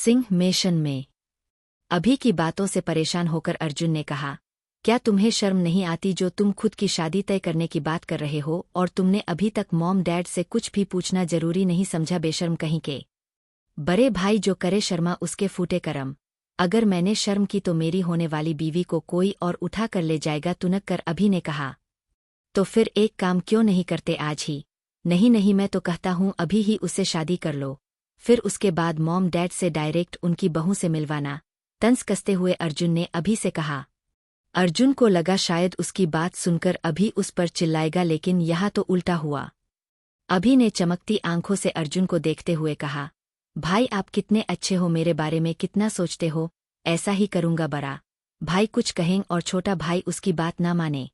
Singh mason में। अभी की बातों से परेशान होकर अर्जुन ने कहा, क्या तुम्हें शर्म नहीं आती जो तुम खुद की शादी तय करने की बात कर रहे हो और तुमने अभी तक मॉम डैड से कुछ भी पूछना जरूरी नहीं समझा? बेशर्म कहीं के। बड़े भाई जो करे शर्मा उसके फूटे करम। अगर मैंने शर्म की तो मेरी होने वाली बीवी को कोई और उठा कर ले जाएगा, तुनक कर अभी ने कहा। तो फिर एक काम क्यों नहीं करते आज ही? नहीं नहीं, मैं तो कहता हूँ अभी ही उससे शादी कर लो, फिर उसके बाद मॉम डैड से डायरेक्ट उनकी बहू से मिलवाना, तंज कसते हुए अर्जुन ने अभी से कहा। अर्जुन को लगा शायद उसकी बात सुनकर अभी उस पर चिल्लाएगा, लेकिन यहाँ तो उल्टा हुआ। अभी ने चमकती आंखों से अर्जुन को देखते हुए कहा, भाई आप कितने अच्छे हो, मेरे बारे में कितना सोचते हो, ऐसा ही करूंगा। बड़ा भाई कुछ कहें और छोटा भाई उसकी बात ना माने,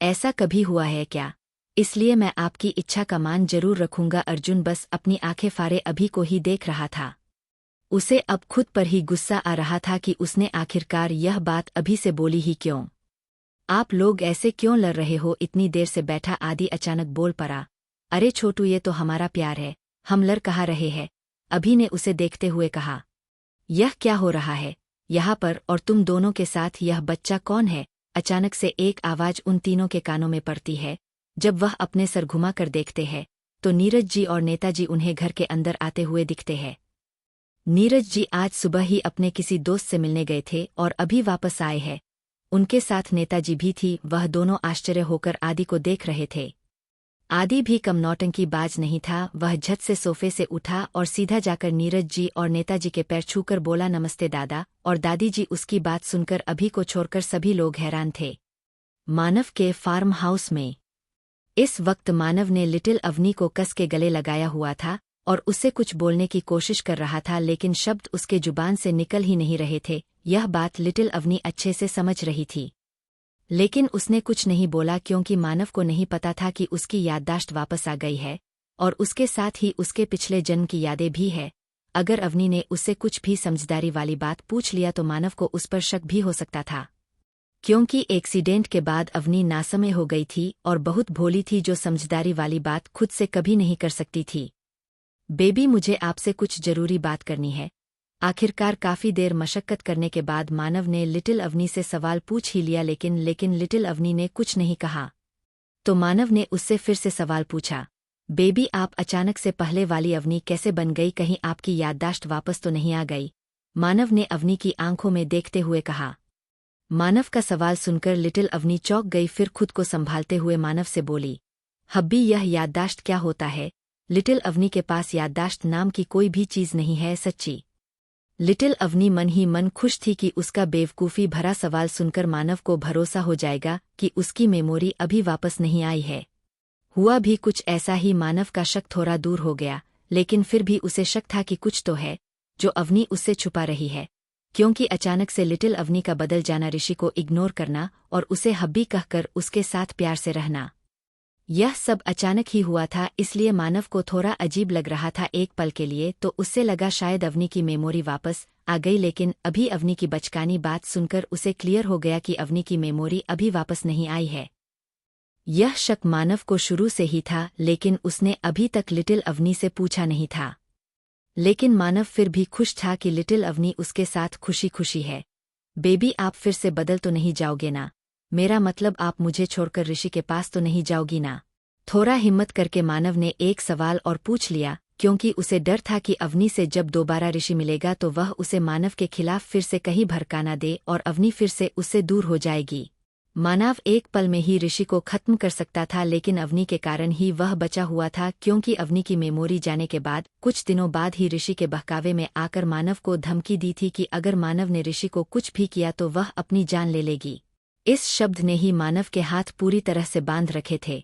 ऐसा कभी हुआ है क्या? इसलिए मैं आपकी इच्छा का मान जरूर रखूंगा। अर्जुन बस अपनी आंखें फाड़े अभी को ही देख रहा था। उसे अब खुद पर ही गुस्सा आ रहा था कि उसने आखिरकार यह बात अभी से बोली ही क्यों। आप लोग ऐसे क्यों लड़ रहे हो? इतनी देर से बैठा आदि अचानक बोल पड़ा। अरे छोटू, ये तो हमारा प्यार है, हम लड़ कहाँ रहे हैं? अभी ने उसे देखते हुए कहा। यह क्या हो रहा है यहाँ पर, और तुम दोनों के साथ यह बच्चा कौन है? अचानक से एक आवाज उन तीनों के कानों में पड़ती है। जब वह अपने सर घुमा कर देखते हैं तो नीरज जी और नेताजी उन्हें घर के अंदर आते हुए दिखते हैं। नीरज जी आज सुबह ही अपने किसी दोस्त से मिलने गए थे और अभी वापस आए हैं। उनके साथ नेताजी भी थी। वह दोनों आश्चर्य होकर आदि को देख रहे थे। आदि भी कम नौटंकी बाज नहीं था। वह झट से सोफे से उठा और सीधा जाकर नीरज जी और नेताजी के पैर छूकर बोला, नमस्ते दादा और दादी जी। उसकी बात सुनकर अभी को छोड़कर सभी लोग हैरान थे। मानव के फार्म हाउस में इस वक्त मानव ने लिटिल अवनी को कस के गले लगाया हुआ था और उससे कुछ बोलने की कोशिश कर रहा था, लेकिन शब्द उसके जुबान से निकल ही नहीं रहे थे। यह बात लिटिल अवनी अच्छे से समझ रही थी, लेकिन उसने कुछ नहीं बोला क्योंकि मानव को नहीं पता था कि उसकी याददाश्त वापस आ गई है और उसके साथ ही उसके पिछले जन्म की यादें भी है। अगर अवनी ने उससे कुछ भी समझदारी वाली बात पूछ लिया तो मानव को उस पर शक भी हो सकता था, क्योंकि एक्सीडेंट के बाद अवनी नासमय हो गई थी और बहुत भोली थी, जो समझदारी वाली बात खुद से कभी नहीं कर सकती थी। बेबी, मुझे आपसे कुछ जरूरी बात करनी है। आखिरकार काफी देर मशक्कत करने के बाद मानव ने लिटिल अवनी से सवाल पूछ ही लिया, लेकिन लिटिल अवनी ने कुछ नहीं कहा। तो मानव ने उससे फिर से सवाल पूछा, बेबी आप अचानक से पहले वाली अवनी कैसे बन गई? कहीं आपकी याददाश्त वापस तो नहीं आ गई? मानव ने अवनी की आंखों में देखते हुए कहा। मानव का सवाल सुनकर लिटिल अवनी चौंक गई, फिर खुद को संभालते हुए मानव से बोली, हब्बी यह याददाश्त क्या होता है? लिटिल अवनी के पास याददाश्त नाम की कोई भी चीज नहीं है, सच्ची। लिटिल अवनी मन ही मन खुश थी कि उसका बेवकूफ़ी भरा सवाल सुनकर मानव को भरोसा हो जाएगा कि उसकी मेमोरी अभी वापस नहीं आई है। हुआ भी कुछ ऐसा ही। मानव का शक थोड़ा दूर हो गया, लेकिन फिर भी उसे शक था कि कुछ तो है जो अवनी उससे छुपा रही है, क्योंकि अचानक से लिटिल अवनी का बदल जाना, ऋषि को इग्नोर करना और उसे हब्बी कहकर उसके साथ प्यार से रहना, यह सब अचानक ही हुआ था। इसलिए मानव को थोड़ा अजीब लग रहा था। एक पल के लिए तो उससे लगा शायद अवनी की मेमोरी वापस आ गई, लेकिन अभी अवनी की बचकानी बात सुनकर उसे क्लियर हो गया कि अवनी की मेमोरी अभी वापस नहीं आई है। यह शक मानव को शुरू से ही था, लेकिन उसने अभी तक लिटिल अवनी से पूछा नहीं था। लेकिन मानव फिर भी खुश था कि लिटिल अवनी उसके साथ खुशी खुशी है। बेबी आप फिर से बदल तो नहीं जाओगे ना? मेरा मतलब आप मुझे छोड़कर ऋषि के पास तो नहीं जाओगी ना? थोड़ा हिम्मत करके मानव ने एक सवाल और पूछ लिया, क्योंकि उसे डर था कि अवनी से जब दोबारा ऋषि मिलेगा तो वह उसे मानव के खिलाफ फिर से कहीं भड़का ना दे और अवनी फिर से उससे दूर हो जाएगी। मानव एक पल में ही ऋषि को खत्म कर सकता था, लेकिन अवनी के कारण ही वह बचा हुआ था, क्योंकि अवनी की मेमोरी जाने के बाद कुछ दिनों बाद ही ऋषि के बहकावे में आकर मानव को धमकी दी थी कि अगर मानव ने ऋषि को कुछ भी किया तो वह अपनी जान ले लेगी। इस शब्द ने ही मानव के हाथ पूरी तरह से बांध रखे थे।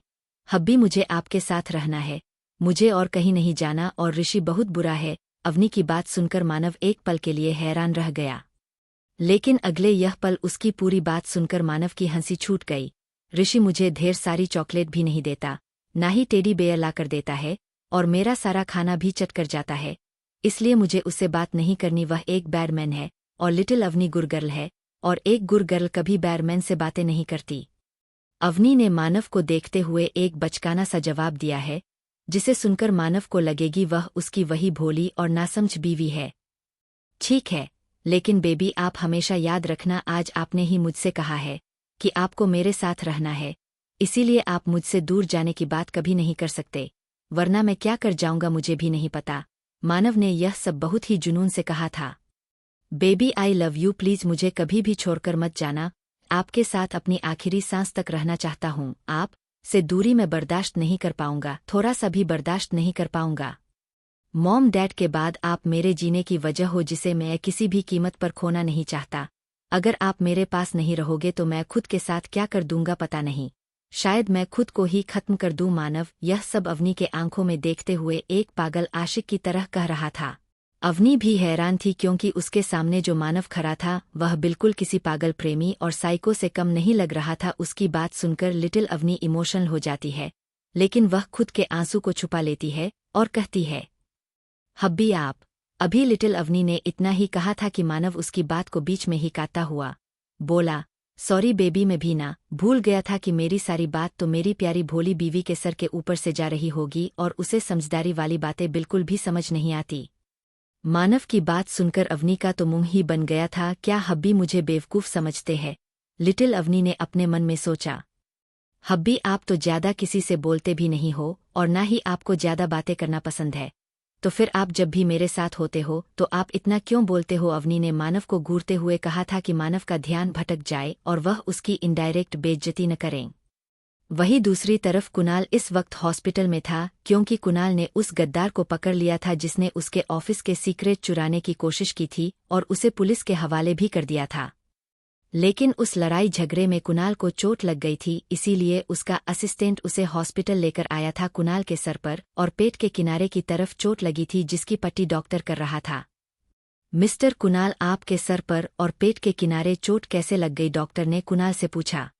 हब्बी मुझे आपके साथ रहना है, मुझे और कहीं नहीं जाना, और ऋषि बहुत बुरा है। अवनी की बात सुनकर मानव एक पल के लिए हैरान रह गया, लेकिन अगले यह पल उसकी पूरी बात सुनकर मानव की हंसी छूट गई। ऋषि मुझे ढेर सारी चॉकलेट भी नहीं देता, ना ही टेडी बेयर लाकर देता है, और मेरा सारा खाना भी चट कर जाता है, इसलिए मुझे उससे बात नहीं करनी। वह एक बैडमैन है और लिटिल अवनी गुड गर्ल है, और एक गुड गर्ल कभी बैडमैन से बातें नहीं करती। अवनी ने मानव को देखते हुए एक बचकाना सा जवाब दिया है, जिसे सुनकर मानव को लगेगी वह उसकी वही भोली और नासमझ बीवी है। ठीक है, लेकिन बेबी आप हमेशा याद रखना आज आपने ही मुझसे कहा है कि आपको मेरे साथ रहना है, इसीलिए आप मुझसे दूर जाने की बात कभी नहीं कर सकते, वरना मैं क्या कर जाऊंगा मुझे भी नहीं पता। मानव ने यह सब बहुत ही जुनून से कहा था। Baby I love you, please मुझे कभी भी छोड़कर मत जाना, आपके साथ अपनी आखिरी सांस तक रहना चाहता हूँ, आप से दूरी मैं बर्दाश्त नहीं कर पाऊंगा, थोड़ा सा भी बर्दाश्त नहीं कर पाऊंगा। मॉम डैड के बाद आप मेरे जीने की वजह हो जिसे मैं किसी भी कीमत पर खोना नहीं चाहता। अगर आप मेरे पास नहीं रहोगे तो मैं खुद के साथ क्या कर दूंगा पता नहीं, शायद मैं खुद को ही खत्म कर दूं। मानव यह सब अवनी के आंखों में देखते हुए एक पागल आशिक की तरह कह रहा था। अवनी भी हैरान थी क्योंकि उसके सामने जो मानव खड़ा था वह बिल्कुल किसी पागल प्रेमी और साइको से कम नहीं लग रहा था। उसकी बात सुनकर लिटिल अवनी इमोशनल हो जाती है, लेकिन वह खुद के आंसू को छुपा लेती है और कहती है, हब्बी आप। अभी लिटिल अवनी ने इतना ही कहा था कि मानव उसकी बात को बीच में ही काटता हुआ बोला, सॉरी बेबी, मैं भी ना भूल गया था कि मेरी सारी बात तो मेरी प्यारी भोली बीवी के सर के ऊपर से जा रही होगी और उसे समझदारी वाली बातें बिल्कुल भी समझ नहीं आती। मानव की बात सुनकर अवनी का तो मुंह ही बन गया था। क्या हब्बी मुझे बेवकूफ समझते हैं? लिटिल अवनी ने अपने मन में सोचा। हब्बी आप तो ज्यादा किसी से बोलते भी नहीं हो और ना ही आपको ज्यादा बातें करना पसंद है, तो फिर आप जब भी मेरे साथ होते हो तो आप इतना क्यों बोलते हो? अवनी ने मानव को घूरते हुए कहा था कि मानव का ध्यान भटक जाए और वह उसकी इनडायरेक्ट बेइज्जती न करें। वहीं दूसरी तरफ कुणाल इस वक्त हॉस्पिटल में था क्योंकि कुणाल ने उस गद्दार को पकड़ लिया था जिसने उसके ऑफिस के सीक्रेट चुराने की कोशिश की थी और उसे पुलिस के हवाले भी कर दिया था। लेकिन उस लड़ाई झगड़े में कुणाल को चोट लग गई थी, इसीलिए उसका असिस्टेंट उसे हॉस्पिटल लेकर आया था। कुणाल के सर पर और पेट के किनारे की तरफ चोट लगी थी जिसकी पट्टी डॉक्टर कर रहा था। मिस्टर कुणाल, आपके सर पर और पेट के किनारे चोट कैसे लग गई? डॉक्टर ने कुणाल से पूछा।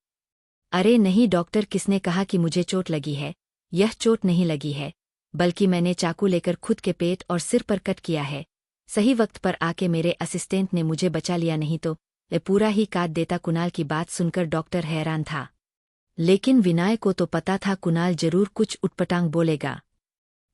अरे नहीं डॉक्टर, किसने कहा कि मुझे चोट लगी है? यह चोट नहीं लगी है, बल्कि मैंने चाकू लेकर खुद के पेट और सिर पर कट किया है। सही वक्त पर आके मेरे असिस्टेंट ने मुझे बचा लिया, नहीं तो वे पूरा ही काट देता। कुणाल की बात सुनकर डॉक्टर हैरान था, लेकिन विनय को तो पता था कुणाल जरूर कुछ उटपटांग बोलेगा।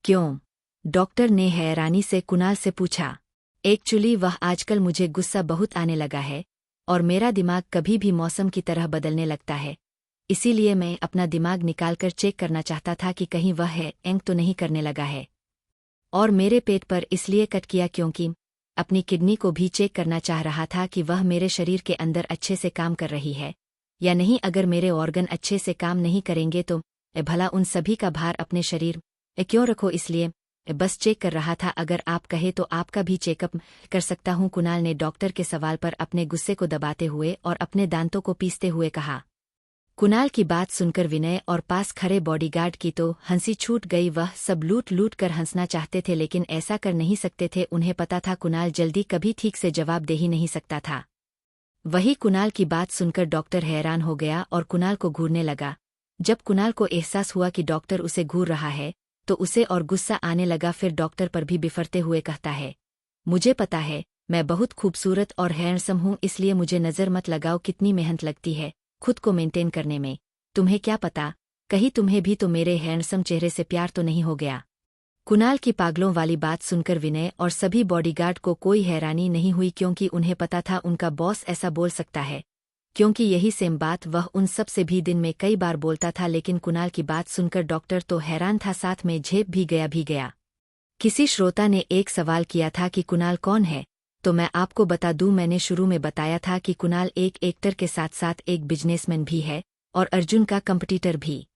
क्यों? डॉक्टर ने हैरानी से कुणाल से पूछा। एक्चुअली वह आजकल मुझे गुस्सा बहुत आने लगा है और मेरा दिमाग कभी भी मौसम की तरह बदलने लगता है, इसीलिए मैं अपना दिमाग निकालकर चेक करना चाहता था कि कहीं वह है एंग तो नहीं करने लगा है। और मेरे पेट पर इसलिए कट किया क्योंकि अपनी किडनी को भी चेक करना चाह रहा था कि वह मेरे शरीर के अंदर अच्छे से काम कर रही है या नहीं। अगर मेरे ऑर्गन अच्छे से काम नहीं करेंगे तो भला उन सभी का भार अपने शरीर क्यों रखो, इसलिए बस चेक कर रहा था। अगर आप कहे तो आपका भी चेकअप कर सकता हूं। कुणाल ने डॉक्टर के सवाल पर अपने गुस्से को दबाते हुए और अपने दांतों को पीसते हुए कहा। कुणाल की बात सुनकर विनय और पास खड़े बॉडीगार्ड की तो हंसी छूट गई। वह सब लूट लूट कर हंसना चाहते थे लेकिन ऐसा कर नहीं सकते थे। उन्हें पता था कुणाल जल्दी कभी ठीक से जवाब दे ही नहीं सकता था। वही कुणाल की बात सुनकर डॉक्टर हैरान हो गया और कुणाल को घूरने लगा। जब कुणाल को एहसास हुआ कि डॉक्टर उसे घूर रहा है तो उसे और गुस्सा आने लगा। फिर डॉक्टर पर भी बिफरते हुए कहता है, मुझे पता है मैं बहुत खूबसूरत और हैंडसम हूँ, इसलिए मुझे नज़र मत लगाओ। कितनी मेहनत लगती है खुद को मेंटेन करने में, तुम्हें क्या पता कहीं तुम्हें भी तो मेरे हैंडसम चेहरे से प्यार तो नहीं हो गया। कुणाल की पागलों वाली बात सुनकर विनय और सभी बॉडीगार्ड को कोई हैरानी नहीं हुई क्योंकि उन्हें पता था उनका बॉस ऐसा बोल सकता है, क्योंकि यही सेम बात वह उन सब से भी दिन में कई बार बोलता था। लेकिन कुणाल की बात सुनकर डॉक्टर तो हैरान था, साथ में झेप भी गया। किसी श्रोता ने एक सवाल किया था कि कुणाल कौन है, तो मैं आपको बता दूं, मैंने शुरू में बताया था कि कुणाल एक एक्टर के साथ साथ एक बिजनेसमैन भी है और अर्जुन का कंपटीटर भी।